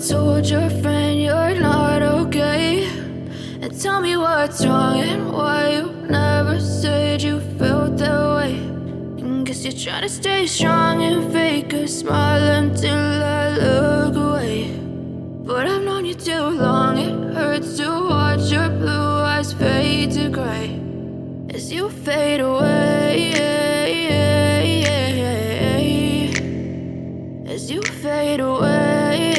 told your friend you're not okay, and tell me what's wrong and why you never said you felt that way. And guess you're trying to stay strong and fake a smile until I look away. But I've known you too long, it hurts to watch your blue eyes fade to gray as you fade away, as you fade away.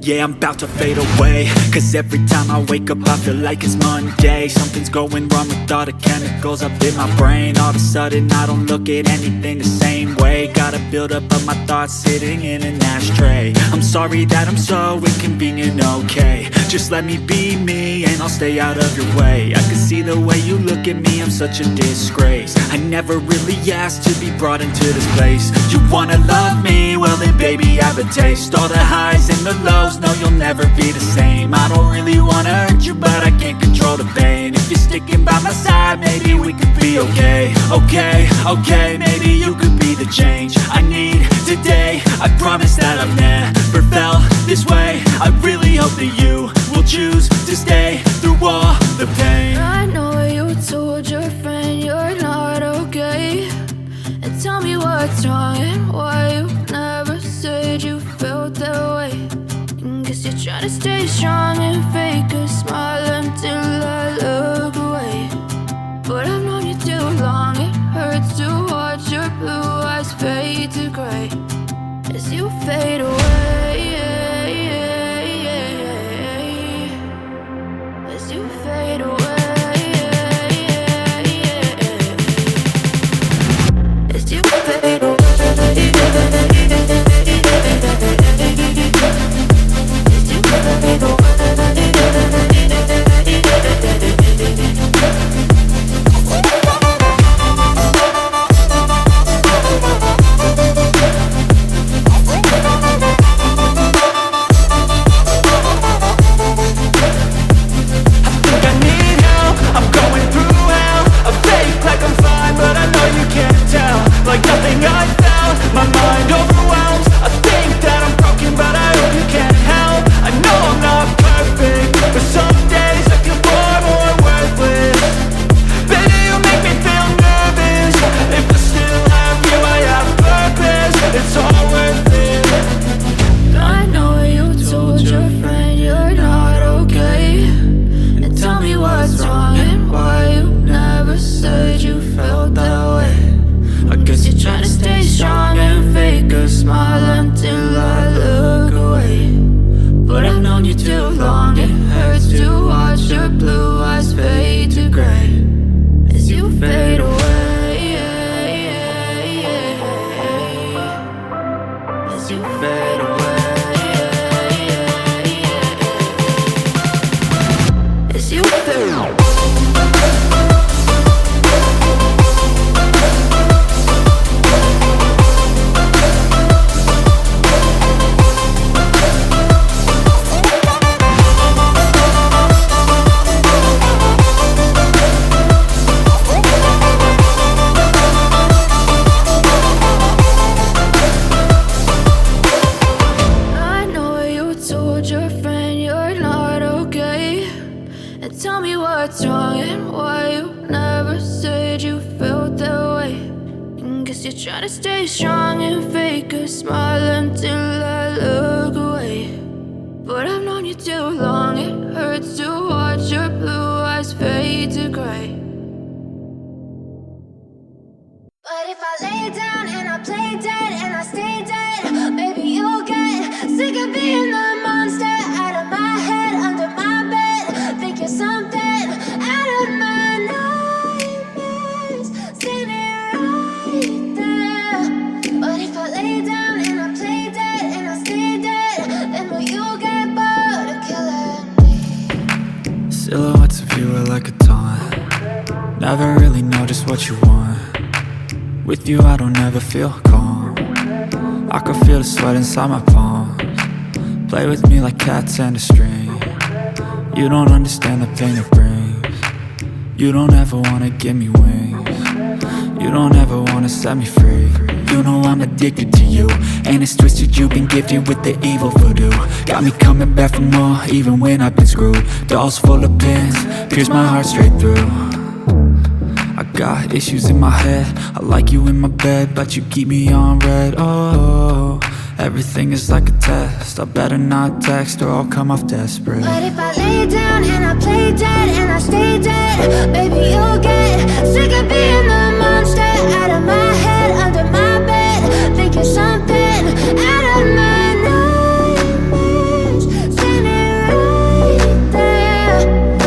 Yeah, I'm about to fade away, cause every time I wake up I feel like it's Monday. Something's going wrong with all the chemicals up in my brain. All of a sudden I don't look at anything the same way. Gotta build up of my thoughts sitting in an ashtray. I'm sorry that I'm so inconvenient, okay. Just let me be me and I'll stay out of your way. I can see the way you look at me, I'm such a disgrace. I never really asked to be brought into this place. You wanna love me? Well then baby I have a taste. All the highs and the lows, no you'll never be the same. I don't really wanna hurt you but I can't control the pain. If you're sticking by my side maybe we could be okay. Okay, maybe you could be the change I need today. I promise that I've never felt this way. I really hope that you will choose to stay through all the pain. I know you told your friend you're not okay, and tell me what's wrong and why you never said you felt that way. And guess you're trying to stay strong and fake a smile until I look away. But I've known you too long, it hurts to watch your blue eyes fade to gray as you fade away, as you fade away, as you fade away. Silhouettes of you are like a taunt. Never really know just what you want. With you I don't ever feel calm. I can feel the sweat inside my palms. Play with me like cats and a string. You don't understand the pain it brings. You don't ever wanna give me wings. You don't ever wanna set me free. You know I'm addicted addicted to you, and it's twisted, you've been gifted with the evil voodoo. Got me coming back for more, even when I've been screwed. Dolls full of pins, pierce my heart straight through. I got issues in my head, I like you in my bed, but you keep me on red. Oh, everything is like a test, I better not text or I'll come off desperate. But if I lay down and I play dead and I stay dead, baby, you'll get sick of being the monster out of my head, under my bed, thinking something out of my nightmares, standing right there.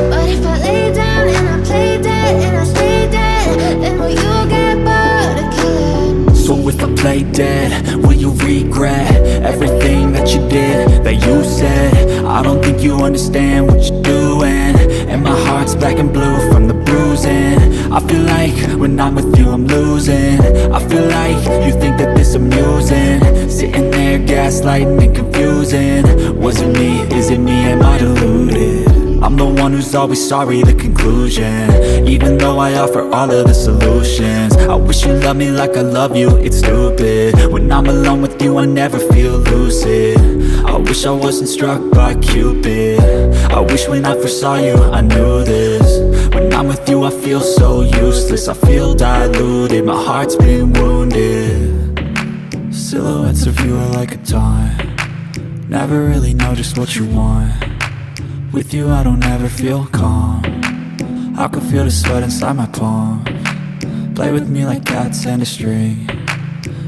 But if I lay down and I play dead and I stay dead, then will you get bored of killing me? So if I play dead, will you regret everything that you did, that you said? I don't think you understand what you're doing, and my heart's black and blue from the bruising. I feel like when I'm with you I'm losing. I feel like you think that this amusing, sitting there gaslighting and confusing. Was it me? Is it me? Am I deluded? I'm the one who's always sorry, the conclusion, even though I offer all of the solutions. I wish you loved me like I love you, it's stupid. When I'm alone with you I never feel lucid. I wish I wasn't struck by Cupid. I wish when I first saw you I knew this. When I'm with you I feel so useless, I feel diluted, my heart's been wounded. Silhouettes of you are like a taunt, never really know just what you want. With you I don't ever feel calm, I can feel the sweat inside my palm. Play with me like cats and a string,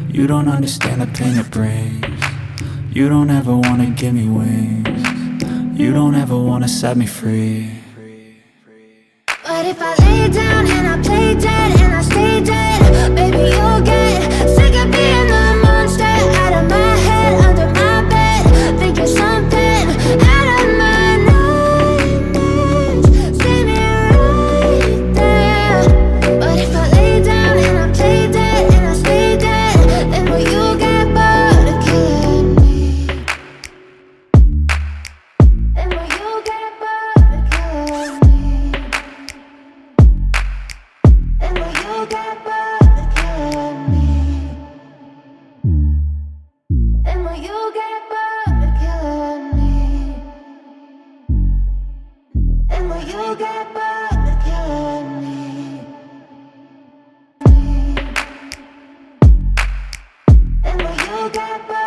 you don't understand the pain it brings. You don't ever wanna give me wings, you don't ever wanna set me free. But if I lay down and I play dead and I stay dead, baby, you'll get sick of being the monster out of my head, under my bed, thinking something out of my nightmares, standing right there. But if I lay down and I play dead and I stay dead, then will you get bored of killing me? Then will you get bored of killing me? And will you get bored of killing me? And will you get bored of killing me? And will you get bored of killing me? And will you get bored?